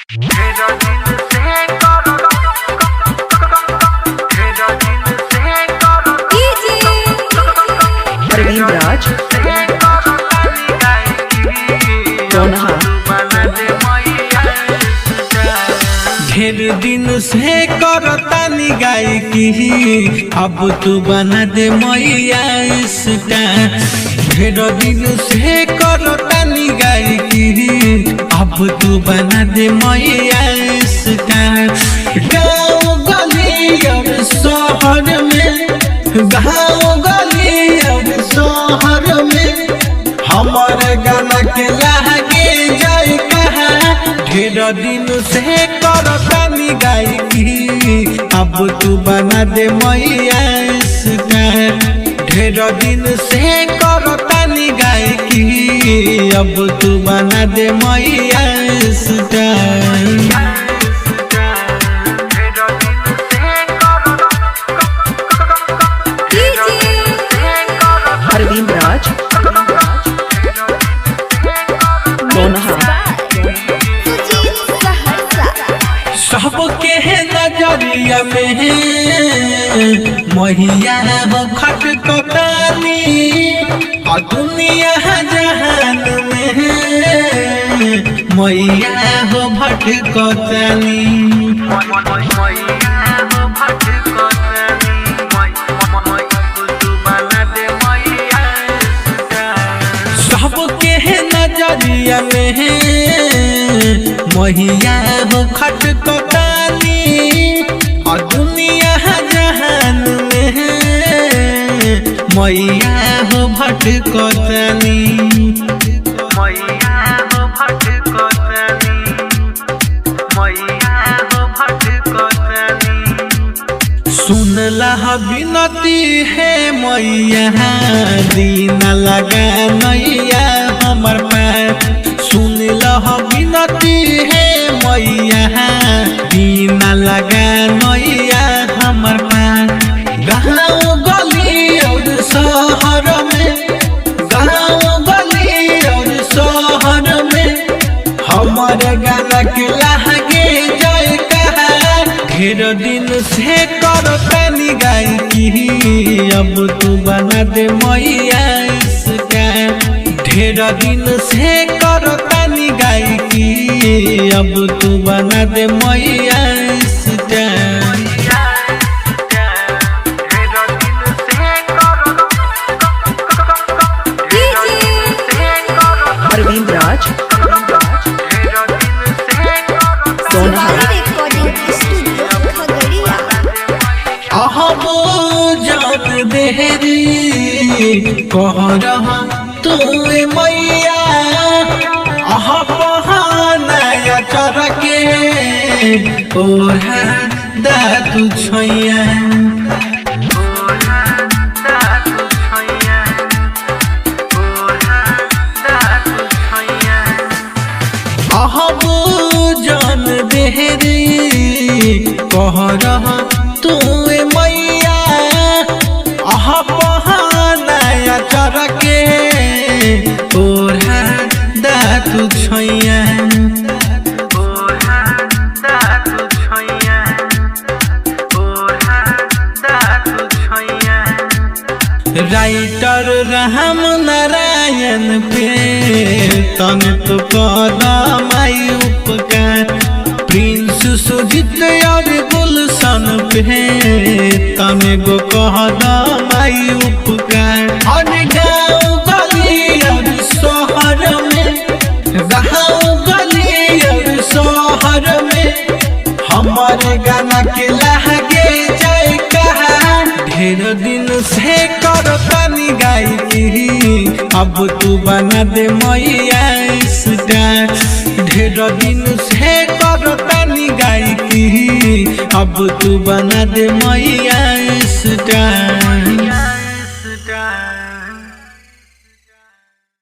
अरविंद राज ढेर दिन से करतानी गायकी अब तू बना दे मैया स्टार। ढेर दिन से करतानी गायकी अब तू बना दे मैया स्टार। गाँव गली और शहर में, गाँव गली और शहर में हमारे गाना के लागे जाए कहा। ढेर दिन से करतानी गायकी अब तू बना दे मैया स्टार। ढेर दिन से करतानी गायकी अब तू बना दे मैया स्टार। अरविंद राज सबके नजरिया में मैया हो खटकतानी और दुनिया जहान में मैया हो भटकतानी। सबके नजरिया में मैया हो खटकतानी और दुनिया जहान में मैया हो भटकतानी। सुनला बिनती है मैया दीन लगा नैया हमर पार। सुनला बिनती है मैया दीन लगा नैया हमर पार। गाँव गली और शहर में, गाँव गली और शहर में हमारे गाना के लागे जाए कहा। ढेर दिन से करतानी गायकी अब तू बना दे मैया स्टार। ढेर दिन से करतानी गायकी अब तू बना दे मैया स्टार। अरविंद राज जान देहरी कह रहा तू मैया आह बहाना चरके ओढ़ा दा तू छैया। जान देहरी कह रहा तू मैया आह बहाना चरके ओढ़ा दा तू छैया। राइटर राम नारायण पे तन तो कदम आई उपकार। प्रिंस सुजीत और गुलशन पे तन गो कदम आई उपकार। और गाँव गली और शहर में, गाँव गली और शहर में हमारे गाना के लागे जाए कहा। ढेर दिन से करतानी गायकी अब तू बना दे मैया स्टार। ढेर दिन से करतानी गायकी अब तू बना दे मैया स्टार।